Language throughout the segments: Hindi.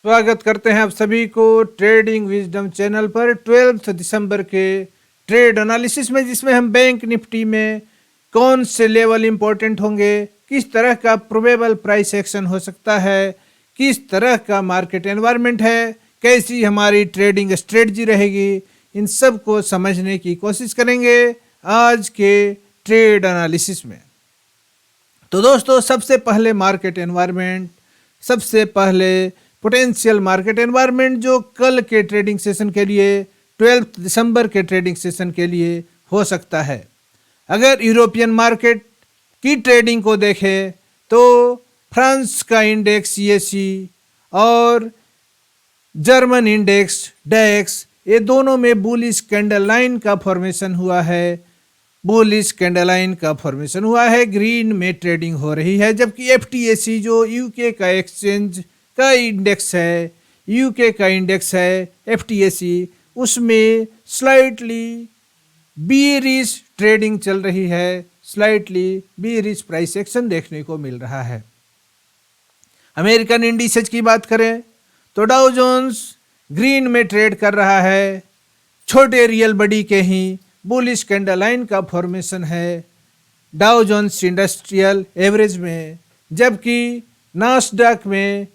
स्वागत करते हैं आप सभी को ट्रेडिंग विजडम चैनल पर 12 दिसंबर के ट्रेड एनालिसिस में, जिसमें हम बैंक निफ्टी में कौन से लेवल इंपॉर्टेंट होंगे, किस तरह का प्रोबेबल प्राइस एक्शन हो सकता है, किस तरह का मार्केट एनवायरनमेंट है, कैसी हमारी ट्रेडिंग स्ट्रेटजी रहेगी, इन सब को समझने की कोशिश करेंगे आज के ट्रेड एनालिसिस में। तो दोस्तों, सबसे पहले मार्केट एनवायरनमेंट, सबसे पहले पोटेंशियल मार्केट एनवायरनमेंट जो कल के ट्रेडिंग सेशन के लिए 12 दिसंबर के ट्रेडिंग सेशन के लिए हो सकता है। अगर यूरोपियन मार्केट की ट्रेडिंग को देखें तो फ्रांस का इंडेक्स सीएसी और जर्मन इंडेक्स डैक्स, ये दोनों में बुलिश कैंडल लाइन का फॉर्मेशन हुआ है। बुलिश कैंडल लाइन का फॉर्मेशन हुआ है, ग्रीन में ट्रेडिंग हो रही है। जबकि एफटीएसी जो यूके का एक्सचेंज का इंडेक्स है, यूके का इंडेक्स है एफटीएसी, उसमें स्लाइटली बीरिश ट्रेडिंग चल रही है, स्लाइटली बीरिश प्राइस एक्शन देखने को मिल रहा है। अमेरिकन इंडिसेज की बात करें तो डाउ जोन्स ग्रीन में ट्रेड कर रहा है, छोटे रियल बडी के ही बुलिश कैंडल लाइन का फॉर्मेशन है डाउ जोन्स इंडस्ट्रियल एवरेज में। जबकि नास्डैक में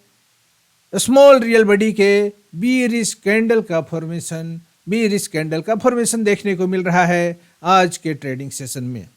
स्मॉल रियल बडी के बीरिश कैंडल का फॉर्मेशन देखने को मिल रहा है आज के ट्रेडिंग सेशन में।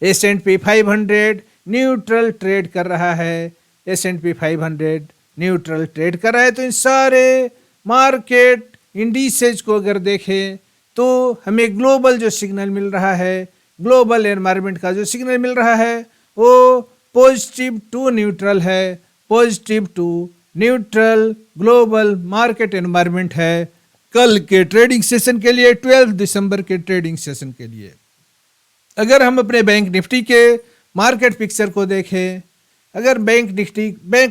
S&P 500 न्यूट्रल ट्रेड कर रहा है, S&P 500 न्यूट्रल ट्रेड कर रहा है। तो इन सारे मार्केट इंडिसेज को अगर देखें तो हमें ग्लोबल जो सिग्नल मिल रहा है, ग्लोबल एनवायरनमेंट का जो सिग्नल मिल रहा है वो पॉजिटिव टू न्यूट्रल है, positive to neutral global market environment है कल के ट्रेडिंग सेशन के लिए, 12 दिसंबर के ट्रेडिंग सेशन के लिए। अगर हम अपने बैंक निफ्टी के मार्केट पिक्चर को देखें, अगर बैंक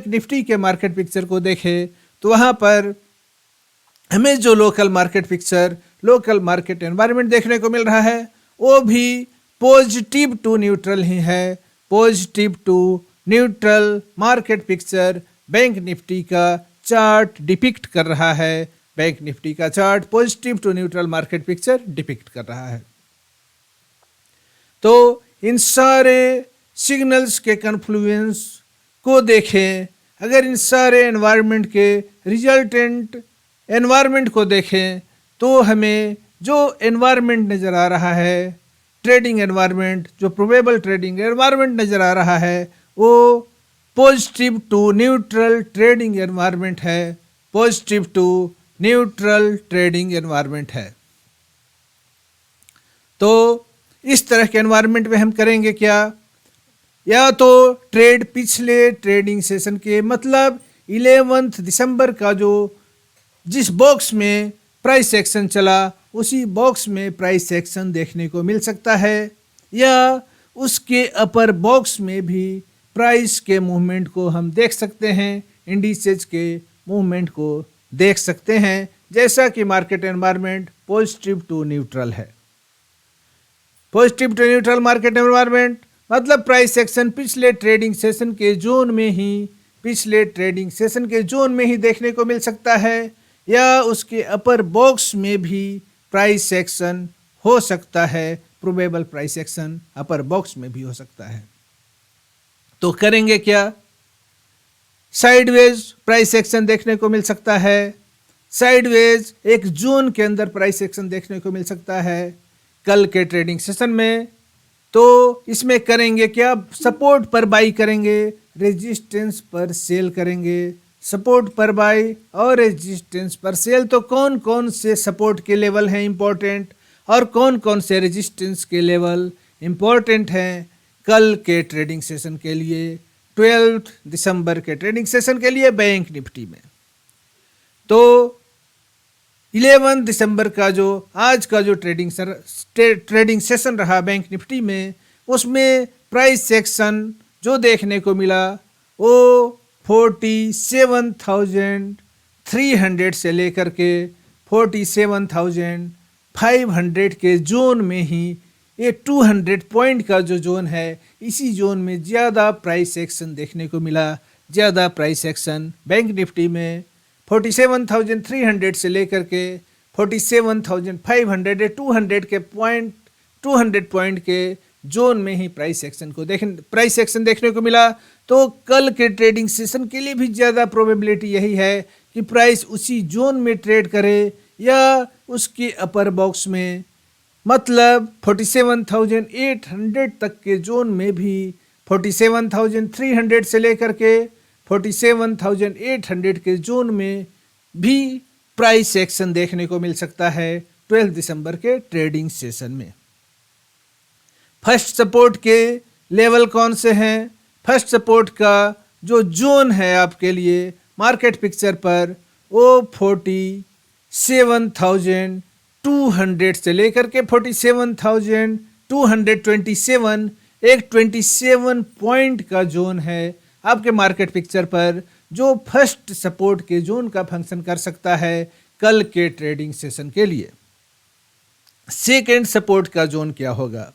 निफ्टी के मार्केट पिक्चर को देखें तो वहाँ पर हमें जो local market picture, local market environment देखने को मिल रहा है वो भी पॉजिटिव टू न्यूट्रल ही है। Positive to neutral market picture bank Nifty का चार्ट डिपिक्ट कर रहा है, बैंक निफ्टी का chart positive to neutral market picture depict कर रहा है। तो इन सारे सिग्नल्स के कन्फ्लुएंस को देखें, अगर इन सारे एनवायरनमेंट के रिजल्टेंट एनवायरनमेंट को देखें तो हमें जो एनवायरनमेंट नज़र आ रहा है, ट्रेडिंग एनवायरनमेंट, जो प्रोबेबल ट्रेडिंग एनवायरनमेंट नज़र आ रहा है वो positive to neutral trading environment है, positive to neutral trading environment है। तो इस तरह के एनवायरनमेंट में हम करेंगे क्या, या तो ट्रेड पिछले ट्रेडिंग सेशन के मतलब 11 दिसंबर का जो जिस बॉक्स में प्राइस एक्शन चला उसी बॉक्स में प्राइस एक्शन देखने को मिल सकता है, या उसके अपर बॉक्स में भी प्राइस के मूवमेंट को हम देख सकते हैं, इंडिसेज के मूवमेंट को देख सकते हैं। जैसा कि market environment positive to neutral है, positive to neutral market environment मतलब प्राइस एक्शन पिछले ट्रेडिंग सेशन के जोन में ही देखने को मिल सकता है, या उसके अपर बॉक्स में भी प्राइस एक्शन हो सकता है, प्रोबेबल प्राइस एक्शन अपर बॉक्स में भी हो सकता है। तो करेंगे क्या, साइडवेज प्राइस एक्शन देखने को मिल सकता है, साइडवेज एक जोन के अंदर प्राइस एक्शन देखने को मिल सकता है कल के ट्रेडिंग सेशन में। तो इसमें करेंगे क्या, सपोर्ट पर बाई करेंगे, रेजिस्टेंस पर सेल करेंगे, सपोर्ट पर बाई और रेजिस्टेंस पर सेल। तो कौन कौन से सपोर्ट के लेवल हैं इंपॉर्टेंट और कौन कौन से रेजिस्टेंस के लेवल इंपॉर्टेंट हैं कल के ट्रेडिंग सेशन के लिए, 12 दिसंबर के ट्रेडिंग सेशन के लिए बैंक निफ्टी में। तो 11 दिसंबर का जो आज का जो ट्रेडिंग सेशन रहा बैंक निफ्टी में, उसमें प्राइस एक्शन जो देखने को मिला वो 47,300 से लेकर के 47,500 के जोन में ही ये 200 पॉइंट का जो जोन है, इसी जोन में ज़्यादा प्राइस एक्शन देखने को मिला। ज़्यादा प्राइस एक्शन बैंक निफ्टी में 47,300 से लेकर के 47,500 या 200 पॉइंट के जोन में ही प्राइस एक्शन देखने को मिला। तो कल के ट्रेडिंग सेशन के लिए भी ज़्यादा प्रोबेबिलिटी यही है कि प्राइस उसी जोन में ट्रेड करे या उसके अपर बॉक्स में, मतलब 47,800 तक के जोन में भी 47,300 से लेकर के 47,800 के जोन में भी प्राइस एक्शन देखने को मिल सकता है 12 दिसंबर के ट्रेडिंग सेशन में। फर्स्ट सपोर्ट के लेवल कौन से हैं? फर्स्ट सपोर्ट का जो जोन है आपके लिए मार्केट पिक्चर पर वो 47,200 से लेकर के 47,227, एक 27 पॉइंट का जोन है आपके मार्केट पिक्चर पर, जो फर्स्ट सपोर्ट के जोन का फंक्शन कर सकता है कल के ट्रेडिंग सेशन के लिए। सेकेंड सपोर्ट का जोन क्या होगा?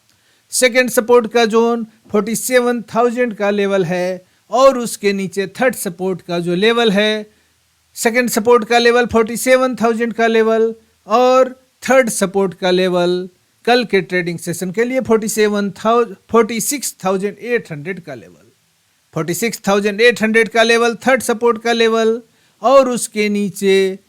सेकेंड सपोर्ट का जोन 47,000 का लेवल है और उसके नीचे थर्ड सपोर्ट का जो लेवल है, सेकेंड सपोर्ट का लेवल 47,000 का लेवल और थर्ड सपोर्ट का लेवल कल के ट्रेडिंग सेशन के लिए 46,800 का लेवल, 46,800 का लेवल थर्ड सपोर्ट का लेवल, और उसके नीचे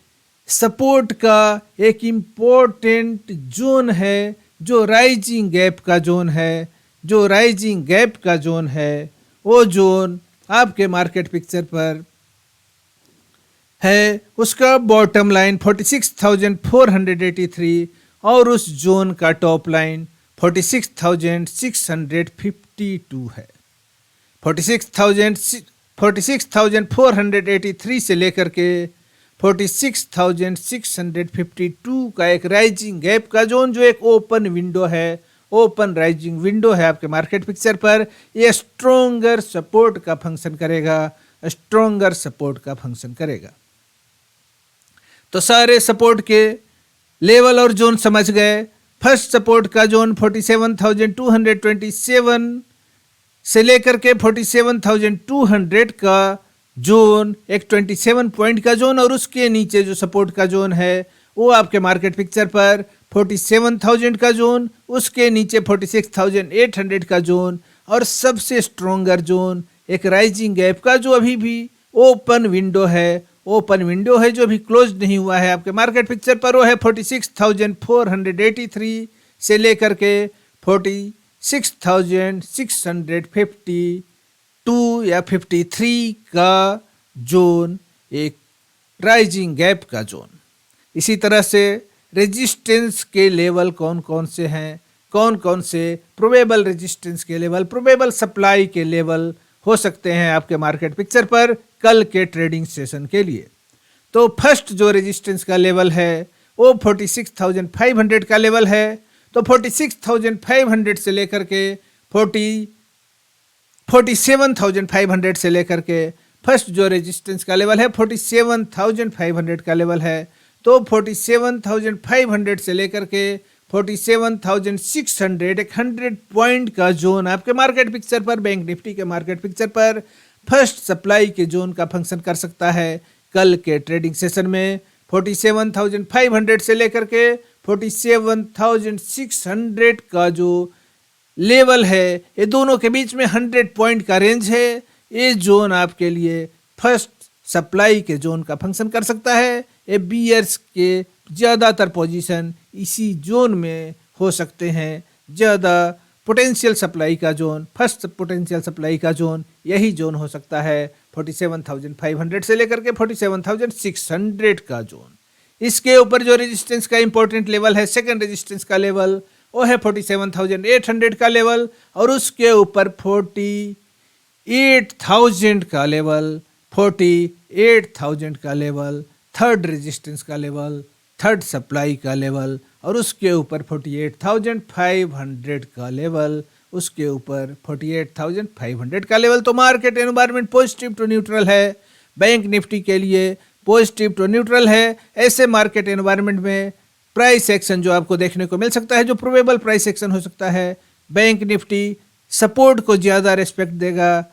सपोर्ट का एक इम्पोर्टेंट जोन है जो राइजिंग गैप का जोन है। जो राइजिंग गैप का जोन है वो जोन आपके मार्केट पिक्चर पर है, उसका बॉटम लाइन 46,483 और उस जोन का टॉप लाइन 46,652 है। 46,483 से लेकर के 46,652 का एक राइजिंग गैप का जोन, जो एक ओपन विंडो है, ओपन राइजिंग विंडो है आपके मार्केट पिक्चर पर, ये स्ट्रोंगर सपोर्ट का फंक्शन करेगा, स्ट्रोंगर सपोर्ट का फंक्शन करेगा। तो सारे सपोर्ट के लेवल और जोन समझ गए। फर्स्ट सपोर्ट का जोन 47,227 से लेकर के 47,200 का जोन, एक 27 पॉइंट का जोन, और उसके नीचे जो सपोर्ट का जोन है वो आपके मार्केट पिक्चर पर 47,000 का जोन, उसके नीचे 46,800 का जोन, और सबसे स्ट्रोंगर जोन एक राइजिंग गैप का जो अभी भी ओपन विंडो है, ओपन विंडो है जो अभी क्लोज नहीं हुआ है आपके मार्केट पिक्चर पर, वो है 46,483 से लेकर के 46,652 या 53 का जोन, एक राइजिंग गैप का जोन। इसी तरह से रेजिस्टेंस के लेवल कौन कौन से हैं, कौन कौन से प्रोबेबल रेजिस्टेंस के लेवल, प्रोबेबल सप्लाई के लेवल हो सकते हैं आपके मार्केट पिक्चर पर कल के ट्रेडिंग सेशन के लिए। तो फर्स्ट जो रेजिस्टेंस का लेवल है वो 46,500 का लेवल है। तो 46,500 से लेकर के 47,500 से लेकर के फर्स्ट जो रेजिस्टेंस का लेवल है 47,500 का लेवल है। तो 47,500 से लेकर के 47,600, एक 100 पॉइंट का जोन आपके मार्केट पिक्चर पर, बैंक निफ्टी के मार्केट पिक्चर पर फर्स्ट सप्लाई के जोन का फंक्शन कर सकता है कल के ट्रेडिंग सेशन में। 47,500 से लेकर के 47,600 का जो लेवल है, ये दोनों के बीच में 100 पॉइंट का रेंज है। ये जोन आपके लिए फर्स्ट सप्लाई के जोन का फंक्शन कर सकता है। ये बियर्स के ज़्यादातर पोजीशन इसी जोन में हो सकते हैं। ज़्यादा पोटेंशियल सप्लाई का जोन, फर्स्ट पोटेंशियल सप्लाई का जोन यही जोन हो सकता है 47,500 से लेकर के 47,600 का जोन। इसके ऊपर जो रेजिस्टेंस का इंपॉर्टेंट लेवल है, सेकंड रेजिस्टेंस का लेवल, वो है 47,800 का लेवल, और उसके ऊपर 48,000 का लेवल, 48,000 का लेवल थर्ड रेजिस्टेंस का लेवल, थर्ड सप्लाई का लेवल, और उसके ऊपर 48,500 का लेवल, उसके ऊपर 48,500 का लेवल। तो market environment positive to neutral है, बैंक निफ्टी के लिए पॉजिटिव टू न्यूट्रल है। ऐसे मार्केट एनवायरनमेंट में प्राइस एक्शन जो आपको देखने को मिल सकता है, जो प्रोबेबल प्राइस एक्शन हो सकता है, बैंक निफ्टी सपोर्ट को ज़्यादा रिस्पेक्ट देगा,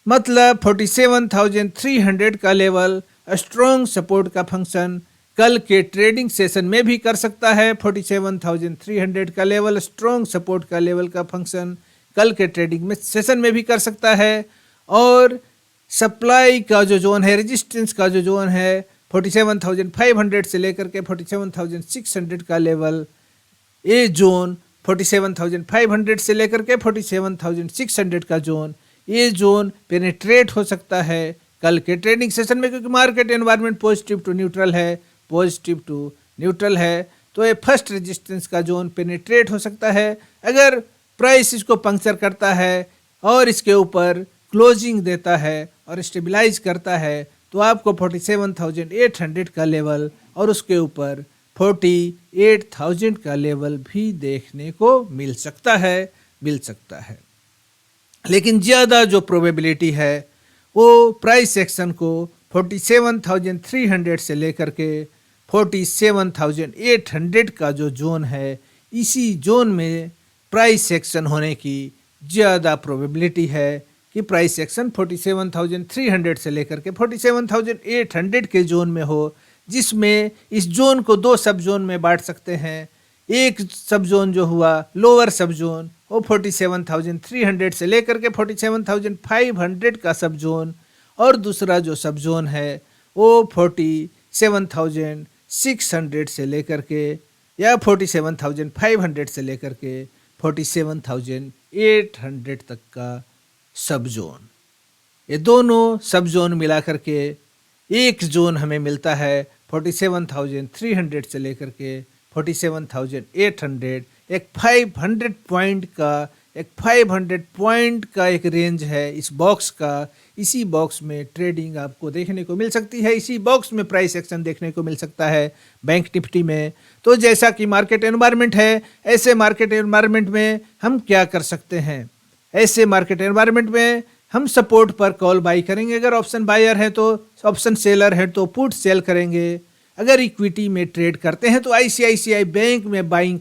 मतलब 47,300 का लेवल स्ट्रॉन्ग सपोर्ट का फंक्शन कल के ट्रेडिंग सेशन में भी कर सकता है। 47,300 का लेवल स्ट्रॉन्ग सपोर्ट का लेवल का फंक्शन कल के ट्रेडिंग में सेशन में भी कर सकता है। और सप्लाई का जो जोन है, रेजिस्टेंस का जो जोन है 47,500 से लेकर के 47,600 का लेवल, ये जोन 47,500 से लेकर के 47,600 का जोन, ये जोन पेनिट्रेट हो सकता है कल के ट्रेडिंग सेशन में, क्योंकि market environment positive to neutral है, तो ये फर्स्ट रेजिस्टेंस का जोन पेनिट्रेट हो सकता है। अगर प्राइस इसको पंक्चर करता है और इसके ऊपर क्लोजिंग देता है और स्टेबलाइज करता है तो आपको 47,800 का लेवल और उसके ऊपर 48,000 का लेवल भी देखने को मिल सकता है। लेकिन ज़्यादा जो प्रोबेबिलिटी है वो प्राइस एक्शन को 47,300 से लेकर के 47,800 का जो जोन है, इसी जोन में प्राइस एक्शन होने की ज़्यादा प्रोबेबिलिटी है कि प्राइस एक्शन 47,300 से लेकर के 47,800 के जोन में हो, जिसमें इस जोन को दो सब जोन में बांट सकते हैं। एक सब जोन जो हुआ लोअर सब जोन, वो 47,300 से लेकर के 47,500 का सब जोन, और दूसरा जो सब जोन है वो 47,600 से लेकर के या 47,500 से लेकर के 47,800 तक का सब जोन। ये दोनों सब जोन मिला करके एक जोन हमें मिलता है 47,300 से लेकर के 47,800। एक 500 पॉइंट का एक रेंज है इस बॉक्स का। इसी बॉक्स में ट्रेडिंग आपको देखने को मिल सकती है, इसी बॉक्स में प्राइस एक्शन देखने को मिल सकता है बैंक निफ्टी में। तो जैसा कि मार्केट एनवायरनमेंट है, ऐसे मार्केट एनवायरनमेंट में हम क्या कर सकते हैं? ऐसे मार्केट एनवायरनमेंट में हम सपोर्ट पर कॉल बाई करेंगे। अगर ऑप्शन बायर है तो ऑप्शन सेलर है तो पुट सेल करेंगे। अगर इक्विटी में ट्रेड करते हैं तो आईसीआईसीआई बैंक में बाइंग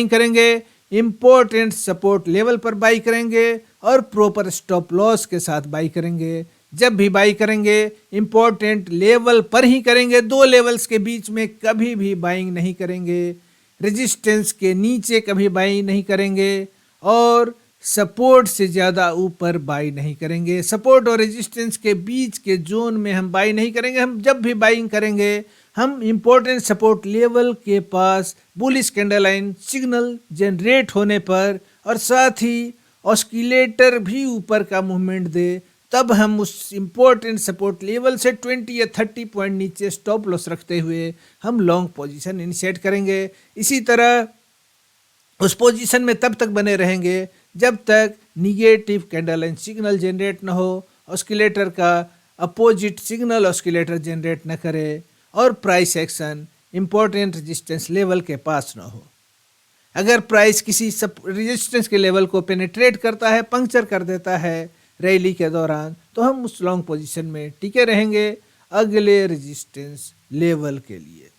करेंगे, इम्पोर्टेंट सपोर्ट लेवल पर बाई करेंगे और प्रॉपर स्टॉप लॉस के साथ बाई करेंगे। जब भी बाई करेंगे इम्पोर्टेंट लेवल पर ही करेंगे, दो लेवल्स के बीच में कभी भी बाइंग नहीं करेंगे, रेजिस्टेंस के नीचे कभी बाई नहीं करेंगे और सपोर्ट से ज़्यादा ऊपर बाई नहीं करेंगे। सपोर्ट और रेजिस्टेंस के बीच के जोन में हम बाई नहीं करेंगे। हम जब भी बाइंग करेंगे हम इम्पोर्टेंट सपोर्ट लेवल के पास bullish candle line signal generate होने पर और साथ ही ऑस्किलेटर भी ऊपर का मूवमेंट दे, तब हम उस इम्पोर्टेंट सपोर्ट लेवल से 20 या 30 पॉइंट नीचे स्टॉप लॉस रखते हुए हम लॉन्ग पोजीशन इनिशिएट करेंगे। इसी तरह उस पोजीशन में तब तक बने रहेंगे जब तक negative candle line signal generate न हो, ऑस्किलेटर का अपोजिट सिग्नल ऑस्किलेटर जनरेट न करे और price action important resistance level के पास न हो। अगर प्राइस किसी रेजिस्टेंस के लेवल को पेनिट्रेट करता है, पंक्चर कर देता है रैली के दौरान, तो हम उस लॉन्ग पोजीशन में टिके रहेंगे अगले रेजिस्टेंस लेवल के लिए।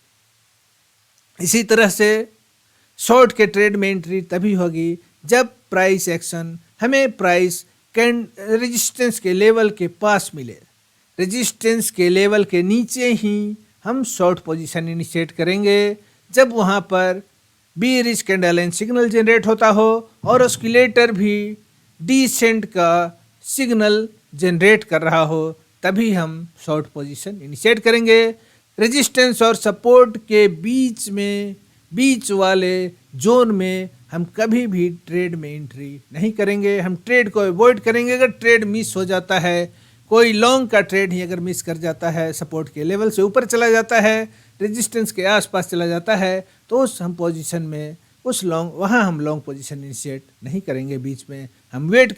इसी तरह से शॉर्ट के ट्रेड में एंट्री तभी होगी जब प्राइस एक्शन हमें प्राइस रेजिस्टेंस के लेवल के पास मिले। रेजिस्टेंस के लेवल के नीचे ही हम शॉर्ट पोजीशन इनिशिएट करेंगे जब वहाँ पर bearish candle line signal generate होता हो और ऑस्किलेटर भी डिसेंट का सिग्नल जनरेट कर रहा हो, तभी हम शॉर्ट पोजीशन इनिशिएट करेंगे। रेजिस्टेंस और सपोर्ट के बीच वाले जोन में हम कभी भी ट्रेड में एंट्री नहीं करेंगे। हम ट्रेड को अवॉइड करेंगे। अगर ट्रेड मिस हो जाता है, कोई लॉन्ग का ट्रेड ही अगर मिस कर जाता है, सपोर्ट के लेवल से ऊपर चला जाता है, रेजिस्टेंस के आसपास चला जाता है, तो उस हम पोजीशन में वहाँ हम लॉन्ग पोजीशन इनिशिएट नहीं करेंगे। बीच में हम वेट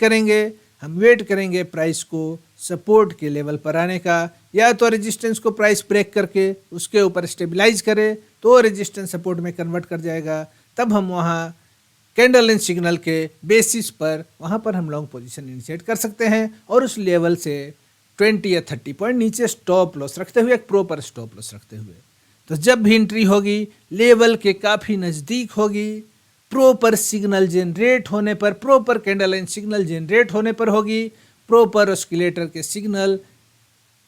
करेंगे प्राइस को सपोर्ट के लेवल पर आने का, या तो रेजिस्टेंस को प्राइस ब्रेक करके उसके ऊपर स्टेबलाइज करे तो रेजिस्टेंस सपोर्ट में कन्वर्ट कर जाएगा। तब हम वहाँ कैंडल लाइन सिग्नल के बेसिस पर वहाँ पर हम लॉन्ग पोजीशन इनिशिएट कर सकते हैं और उस लेवल से 20 या 30 पॉइंट नीचे स्टॉप लॉस रखते हुए, एक प्रॉपर स्टॉप लॉस रखते हुए। तो जब भी एंट्री होगी लेवल के काफ़ी नज़दीक होगी, प्रॉपर सिग्नल जनरेट होने पर, proper candle line signal generate होने पर होगी, प्रॉपर ऑस्किलेटर के सिग्नल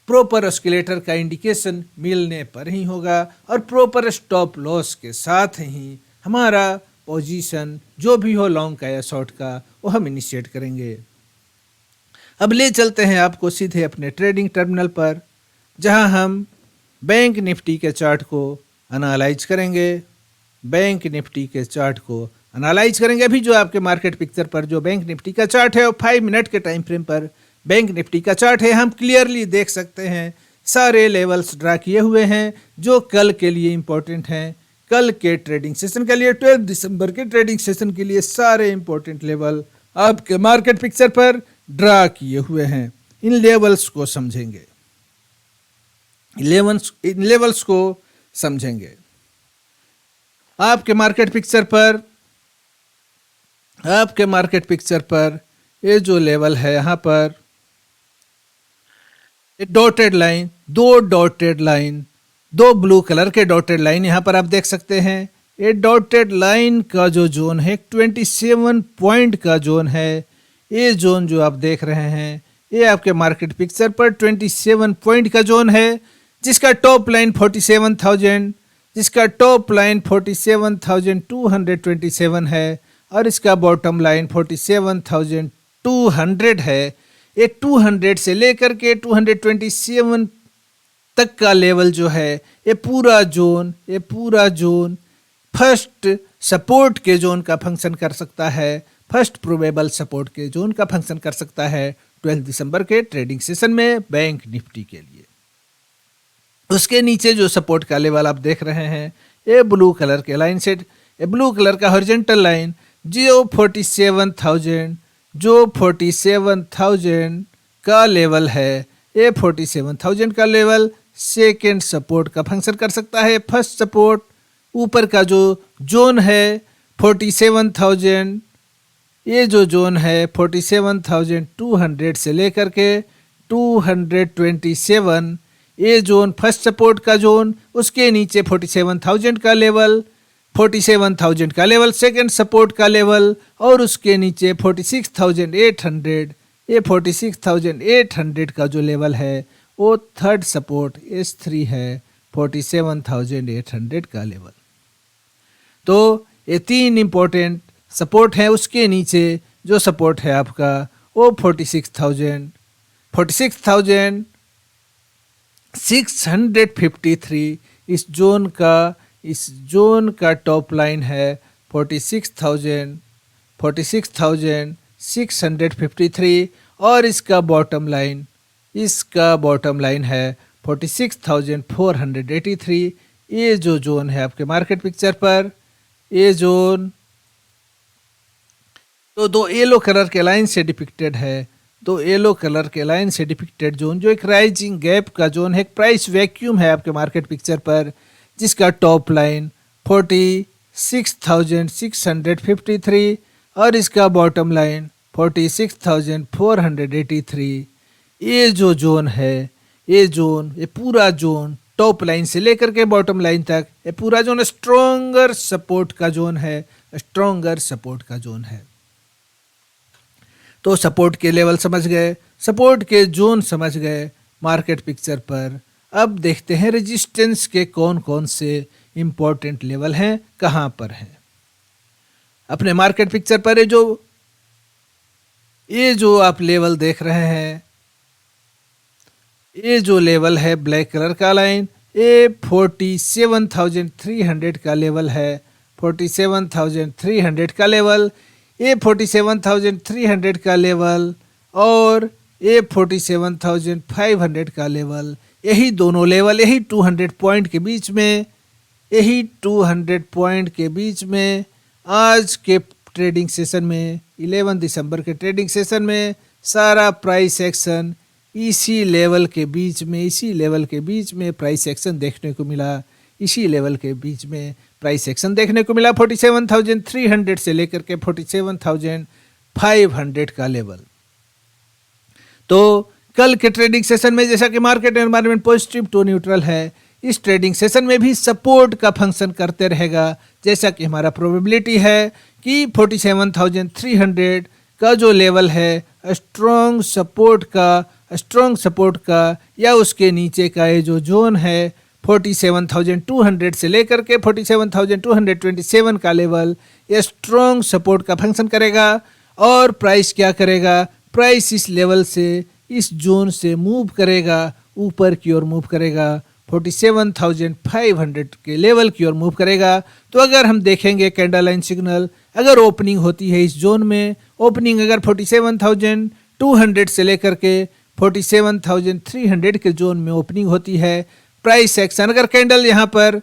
प्रॉपर ऑस्किलेटर का इंडिकेशन मिलने पर ही होगा और प्रॉपर स्टॉप लॉस के साथ ही हमारा पोजीशन जो भी हो लॉन्ग का या शॉर्ट का वो हम इनिशिएट करेंगे। अब ले चलते हैं आपको सीधे अपने ट्रेडिंग टर्मिनल पर, जहां हम बैंक निफ्टी के चार्ट को एनालाइज करेंगे। बैंक निफ्टी के चार्ट को एनालाइज करेंगे। अभी जो आपके मार्केट पिक्चर पर जो बैंक निफ्टी का चार्ट है वो 5 मिनट के टाइम फ्रेम पर बैंक निफ्टी का चार्ट है। हम क्लियरली देख सकते हैं सारे लेवल्स ड्रा किए हुए हैं जो कल के लिए इंपॉर्टेंट हैं। कल के ट्रेडिंग सेशन के लिए 12 दिसंबर के ट्रेडिंग सेशन के लिए सारे इंपॉर्टेंट लेवल आपके मार्केट पिक्चर पर ड्रा किए हुए हैं। इन लेवल्स को समझेंगे, इन लेवल्स को समझेंगे। आपके मार्केट पिक्चर पर ये जो लेवल है, यहाँ पर डॉटेड लाइन, दो ब्लू कलर के डॉटेड लाइन यहाँ पर आप देख सकते हैं। ये डॉटेड लाइन का जो जोन है 27 पॉइंट का जोन है। ये जोन जो आप देख रहे हैं ये आपके मार्केट पिक्चर पर 27 पॉइंट का जोन है, जिसका टॉप लाइन 47,000, जिसका टॉप लाइन 47,227 है और इसका बॉटम लाइन 47,200 है। ये 200 से लेकर के 227 तक का लेवल जो है ये पूरा जोन फर्स्ट सपोर्ट के जोन का फंक्शन कर सकता है, फर्स्ट प्रोबेबल सपोर्ट के जोन का फंक्शन कर सकता है 12 दिसंबर के ट्रेडिंग सेशन में बैंक निफ्टी के लिए। उसके नीचे जो सपोर्ट का लेवल आप देख रहे हैं ये ब्लू कलर के लाइन से, ये ब्लू कलर का हॉरिजॉन्टल लाइन जो 47,000 का लेवल है, ये 47,000 का लेवल सेकेंड सपोर्ट का फंक्शन कर सकता है। फर्स्ट सपोर्ट ऊपर का जो जोन है 47,000, ये जो जोन है 47,200 से लेकर के 227, ये जोन फर्स्ट सपोर्ट का जोन। उसके नीचे 47,000 का लेवल, 47,000 का लेवल सेकंड सपोर्ट का लेवल, और उसके नीचे 46,800, ये 46,800 का जो लेवल है वो थर्ड सपोर्ट S3 है 47,800 का लेवल। तो ये तीन इंपॉर्टेंट सपोर्ट है। उसके नीचे जो सपोर्ट है आपका वो 46,653 इस जोन का टॉप लाइन है 46,653 और इसका बॉटम लाइन है 46,483। ये जो जोन है आपके मार्केट पिक्चर पर, ये जोन तो दो येलो कलर के लाइन से डिपिक्टेड है। दो येलो कलर के लाइन से डिपिक्टेड जोन जो एक राइजिंग गैप का जोन है, एक प्राइस वैक्यूम है आपके मार्केट पिक्चर पर, जिसका टॉप लाइन 46,653 और इसका बॉटम लाइन 46,483। ये जो जोन है, ये पूरा जोन टॉप लाइन से लेकर के बॉटम लाइन तक, ये पूरा जोन स्ट्रॉन्गर सपोर्ट का जोन है। तो सपोर्ट के लेवल समझ गए, सपोर्ट के जोन समझ गए मार्केट पिक्चर पर। अब देखते हैं रेजिस्टेंस के कौन कौन से इंपॉर्टेंट लेवल हैं, कहां पर हैं। अपने मार्केट पिक्चर पर ये जो आप लेवल देख रहे हैं, ये जो लेवल है ब्लैक कलर का लाइन, ये 47,300 का लेवल है। 47,300 का लेवल, ये 47,300 का लेवल और ये 47,500 का लेवल, यही दोनों लेवल, यही 200 पॉइंट के बीच में आज के ट्रेडिंग सेशन में 11 दिसंबर के ट्रेडिंग सेशन में सारा प्राइस एक्शन इसी लेवल के बीच में प्राइस एक्शन देखने को मिला। 47,300 से लेकर के 47,500 का लेवल। तो कल के ट्रेडिंग सेशन में जैसा कि market environment positive to neutral है, इस ट्रेडिंग सेशन में भी सपोर्ट का फंक्शन करते रहेगा। जैसा कि हमारा प्रोबेबिलिटी है कि 47,300 का जो लेवल है स्ट्रॉन्ग सपोर्ट का स्ट्रॉन्ग सपोर्ट का या उसके नीचे का ये जो जोन है 47,200 से लेकर के 47,227 का लेवल, ये स्ट्रॉन्ग सपोर्ट का फंक्शन करेगा। और प्राइस क्या करेगा, प्राइस इस लेवल से, इस जोन से मूव करेगा, ऊपर की ओर मूव करेगा, 47,500 के लेवल की ओर मूव करेगा। तो अगर हम देखेंगे कैंडल लाइन सिग्नल, अगर ओपनिंग होती है इस जोन में, ओपनिंग अगर 47,200 से लेकर के 47,300 के जोन में ओपनिंग होती है, प्राइस एक्शन अगर कैंडल यहाँ पर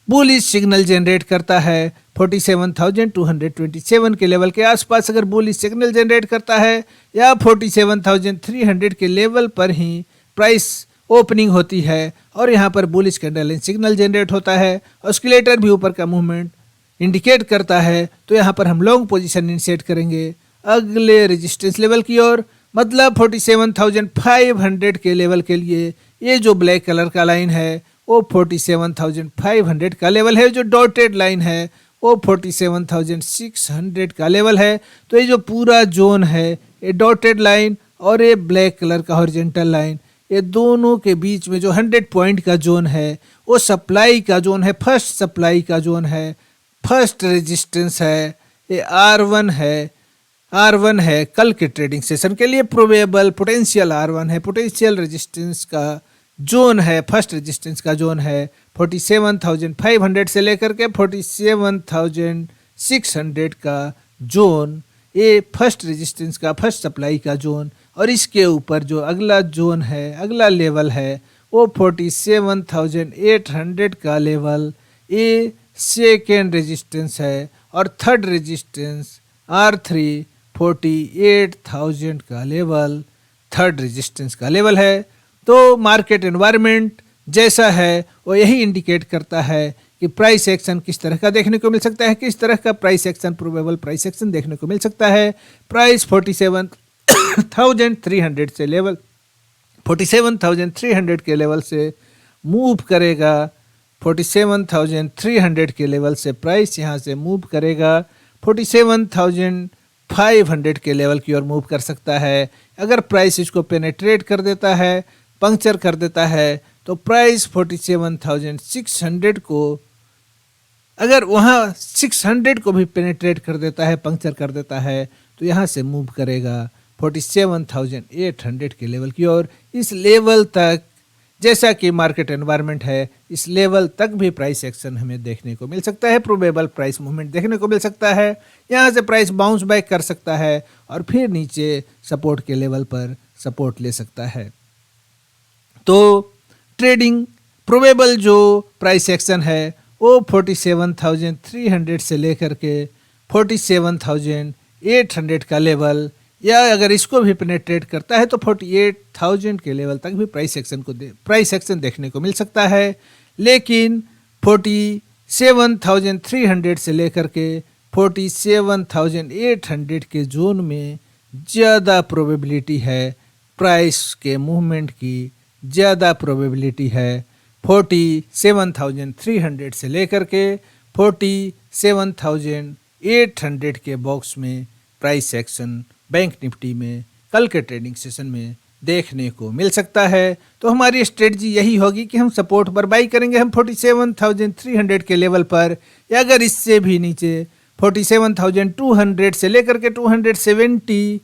बुलिश सिग्नल जनरेट करता है 47,227 के लेवल के आसपास, अगर बुलिश सिग्नल जनरेट करता है या 47,300 के लेवल पर ही प्राइस ओपनिंग होती है और यहाँ पर बुलिश कैंडल सिग्नल जनरेट होता है, ऑस्किलेटर भी ऊपर का मूवमेंट इंडिकेट करता है, तो यहाँ पर हम लॉन्ग पोजीशन इनिशिएट करेंगे अगले रेजिस्टेंस लेवल की ओर। मतलब 47,500 के लेवल के लिए ये जो ब्लैक कलर का लाइन है वो 47,500 का लेवल है, जो डॉटेड लाइन है वो 47,600 का लेवल है। तो ये जो पूरा जोन है, ये डॉटेड लाइन और ये ब्लैक कलर का हॉरिजॉन्टल लाइन, ये दोनों के बीच में जो 100 पॉइंट का जोन है वो सप्लाई का जोन है, फर्स्ट सप्लाई का जोन है, फर्स्ट रेजिस्टेंस है, ये R1 है कल के ट्रेडिंग सेशन के लिए प्रोबेबल पोटेंशियल R1 है, पोटेंशियल रेजिस्टेंस का जोन है, फर्स्ट रेजिस्टेंस का जोन है 47,500 से लेकर के 47,600 का जोन, ये फर्स्ट रेजिस्टेंस का फर्स्ट सप्लाई का जोन। और इसके ऊपर जो अगला जोन है, अगला लेवल है वो 47,800 का लेवल, ये सेकेंड रेजिस्टेंस है। और थर्ड रेजिस्टेंस R3 48,000 का लेवल, थर्ड रेजिस्टेंस का लेवल है। तो मार्केट एनवायरनमेंट जैसा है वो यही इंडिकेट करता है कि प्राइस एक्शन किस तरह का देखने को मिल सकता है, किस तरह का price action, probable price action देखने को मिल सकता है। प्राइस 47,300 से लेवल 47,300 के लेवल से मूव करेगा, 47,300 के लेवल से प्राइस यहाँ से मूव करेगा 47,500 के लेवल की ओर मूव कर सकता है। अगर प्राइस इसको पेनेट्रेट कर देता है, पंक्चर कर देता है, तो प्राइस 47,600 को, अगर वहाँ 600 को भी पेनेट्रेट कर देता है, पंक्चर कर देता है, तो यहाँ से मूव करेगा 47,800 के लेवल की ओर। इस लेवल तक, जैसा कि मार्केट एनवायरनमेंट है, इस लेवल तक भी प्राइस एक्शन हमें देखने को मिल सकता है, प्रोबेबल प्राइस मूवमेंट देखने को मिल सकता है। यहाँ से प्राइस बाउंस बैक कर सकता है और फिर नीचे सपोर्ट के लेवल पर सपोर्ट ले सकता है। तो ट्रेडिंग प्रोबेबल जो प्राइस एक्शन है वो 47,300 से लेकर के 47,800 का लेवल, या अगर इसको भी पेनेट्रेट करता है तो 48,000 के लेवल तक भी प्राइस एक्शन देखने को मिल सकता है। लेकिन 47,300 से लेकर के 47,800 के जोन में ज़्यादा प्रोबेबिलिटी है, प्राइस के मूवमेंट की ज़्यादा प्रोबेबिलिटी है। 47,300 से लेकर के 47,800 के बॉक्स में प्राइस एक्शन बैंक निफ्टी में कल के ट्रेडिंग सेशन में देखने को मिल सकता है। तो हमारी स्ट्रेटजी यही होगी कि हम सपोर्ट पर बाई करेंगे, हम 47,300 के लेवल पर, या अगर इससे भी नीचे 47,200 से लेकर के 270,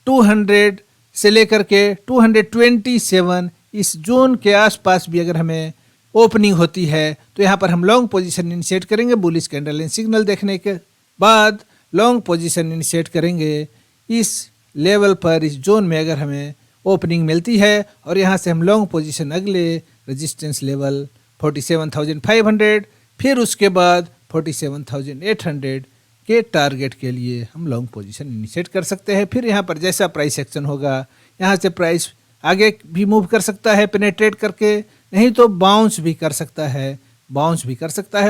200 से लेकर के 227, इस जोन के आसपास भी अगर हमें ओपनिंग होती है तो यहाँ पर हम लॉन्ग पोजीशन इनिशिएट करेंगे। बुलिश कैंडल एंड सिग्नल देखने के बाद लॉन्ग पोजीशन इनिशिएट करेंगे इस लेवल पर, इस जोन में अगर हमें ओपनिंग मिलती है और यहाँ से हम लॉन्ग पोजीशन अगले रेजिस्टेंस लेवल 47,500, फिर उसके बाद 47,800 के टारगेट के लिए हम लॉन्ग पोजीशन इनिशिएट कर सकते हैं। फिर यहाँ पर जैसा प्राइस एक्शन होगा, यहाँ से प्राइस आगे भी मूव कर सकता है पेनेट्रेट करके, नहीं तो बाउंस भी कर सकता है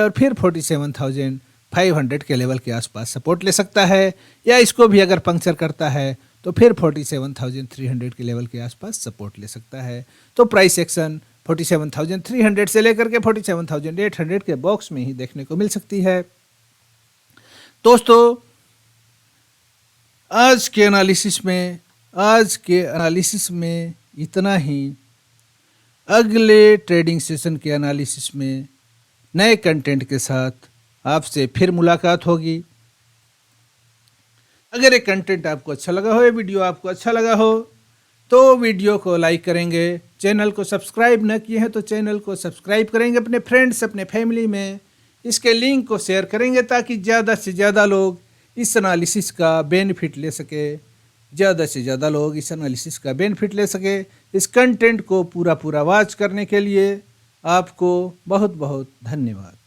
और फिर 47,500 के लेवल के आसपास सपोर्ट ले सकता है, या इसको भी अगर पंक्चर करता है तो फिर 47,300 के लेवल के आसपास सपोर्ट ले सकता है। तो प्राइस एक्शन 47,300 से लेकर के 47,800 के बॉक्स में ही देखने को मिल सकती है। दोस्तों, आज के एनालिसिस में आज के एनालिसिस में इतना ही। अगले ट्रेडिंग सेशन के एनालिसिस में नए कंटेंट के साथ आपसे फिर मुलाकात होगी। अगर ये कंटेंट आपको अच्छा लगा हो, ये वीडियो आपको अच्छा लगा हो, तो वीडियो को लाइक करेंगे। चैनल को सब्सक्राइब न किए हैं तो चैनल को सब्सक्राइब करेंगे, अपने फ्रेंड्स, अपने फैमिली में इसके लिंक को शेयर करेंगे ताकि ज़्यादा से ज़्यादा लोग इस एनालिसिस का बेनिफिट ले सके। ज़्यादा से ज़्यादा लोग इस एनालिसिस का बेनिफिट ले सके। इस कंटेंट को पूरा वॉच करने के लिए आपको बहुत बहुत धन्यवाद।